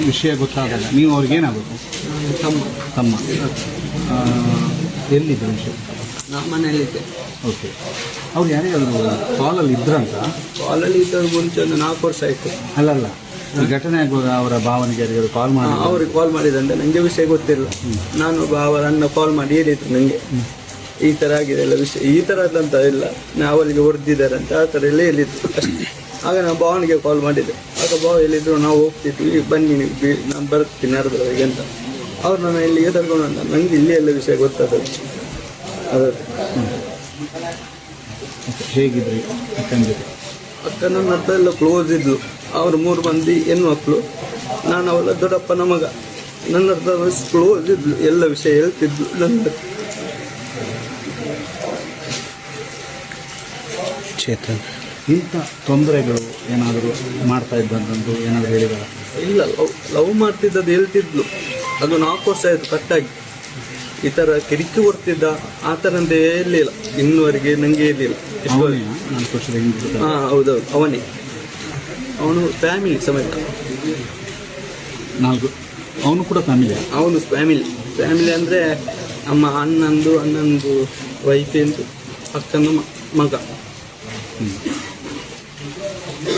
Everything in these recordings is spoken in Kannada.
ವಿಷಯ ಗೊತ್ತಾಗಲ್ಲ, ನೀವು ಅವ್ರಿಗೇನಾಗುತ್ತೆ? ತಮ್ಮ. ಎಲ್ಲಿದ್ದ ವಿಷಯ? ನಮ್ಮ ಮನೆಯಲ್ಲಿದ್ದೆ. ಓಕೆ. ಅವ್ರು ಯಾರಿಗಾದ್ರು ಕಾಲಲ್ಲಿ ಇದ್ರಂತ? ಕಾಲಲ್ಲಿ ಇದ್ದವ್ರು ಮುಂಚೆ ಒಂದು 4 ವರ್ಷ ಆಯಿತು. ಅಲ್ಲಲ್ಲ, ಈ ಘಟನೆ ಆಗುವಾಗ ಅವರ ಭಾವನೆಗೆ ಯಾರಿಗಾದ್ರು ಕಾಲ್ ಮಾಡಿ? ಅವ್ರಿಗೆ ಕಾಲ್ ಮಾಡಿದಂತೆ ನನಗೆ ವಿಷಯ ಗೊತ್ತಿಲ್ಲ. ನಾನು ಅವರ ಅಣ್ಣ ಕಾಲ್ ಮಾಡಿ ಹೇಳಿದ್ರು ನನಗೆ ಈ ಥರ ಆಗಿದೆ ಎಲ್ಲ ವಿಷಯ, ಈ ಥರ ಅಂತ ಇಲ್ಲ, ನಾವು ಅವರಿಗೆ ಹೊಡೆದಿದ್ದಾರೆ ಅಂತ ಆ ಥರ ಎಲ್ಲ ಹೇಳಿದ್ರು ಅಷ್ಟೇ. ಆಗ ನಾನು ಭಾವನಿಗೆ ಕಾಲ್ ಮಾಡಿದ್ದೆ. ಆಗ ಭಾವ ಹೇಳಿದ್ರು ನಾವು ಹೋಗ್ತಿದ್ವಿ, ಬನ್ನಿ ನಾನು ಬರ್ತೀನಿ ಅರ್ಧವರೆಗೆ ಅಂತ. ಅವ್ರು ನಾನು ಇಲ್ಲಿಗೆ ತಗೊಂಡು ಬಂದ. ನನಗೆ ಇಲ್ಲಿ ಎಲ್ಲ ವಿಷಯ ಗೊತ್ತಾದ ಅದು. ಹೇಗಿದ್ರಿ ಅಕ್ಕಂಗೆ? ಅಕ್ಕ ನನ್ನ ಹತ್ರ ಎಲ್ಲ ಕ್ಲೋಸ್ ಇದ್ಲು. ಅವರು 3 ಮಂದಿ ಹೆಣ್ಣು ಮಕ್ಕಳು, ನಾನು ಅವಳ ದೊಡ್ಡಪ್ಪನ ಮಗ. ನನ್ನ ಹತ್ರ ಕ್ಲೋಸ್ ಇದ್ಲು, ಎಲ್ಲ ವಿಷಯ ಹೇಳ್ತಿದ್ಲು ನನ್ನ. ಚೇತನ್ ಇಂಥ ತೊಂದರೆಗಳು ಏನಾದರೂ ಮಾಡ್ತಾ ಇದ್ದಂಥದ್ದು ಏನಾದರೂ ಹೇಳಿದ? ಇಲ್ಲ, ಲವ್ ಮಾಡ್ತಿದ್ದದ್ದು ಹೇಳ್ತಿದ್ಲು. ಅದು 4 ವರ್ಷ ಆಯಿತು ಕಟ್ಟಾಗಿ. ಈ ಥರ ಕಿರಿಕಿ ಕೊಡ್ತಿದ್ದ ಆ ಥರ ಅಂತ ಹೇಳಲಿಲ್ಲ ಇನ್ನುವರೆಗೆ, ನನಗೆ ಇರಲಿಲ್ಲ. 4 ವರ್ಷದ ಹಿಂದೆ? ಹಾಂ ಹೌದೌದು, ಅವನೇ. ಅವನು ಫ್ಯಾಮಿಲಿ ಸಮೇತ. 4. ಅವನು ಕೂಡ ಫ್ಯಾಮಿಲಿ? ಅವನು ಫ್ಯಾಮಿಲಿ ಅಂದರೆ ಅಣ್ಣಂದು ವೈಫ್ ಎಂದು ಅಕ್ಕನ ಮಗ.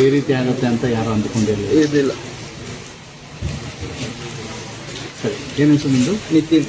ಈ ರೀತಿ ಆಗುತ್ತೆ ಅಂತ ಯಾರು ಅಂದ್ಕೊಂಡಿರಲಿಲ್ಲ? ಇದಿಲ್ಲ. ಸರಿ, ಏನು ಹೆಸರು ನಿಮ್ಮದು? ನಿತಿನ್.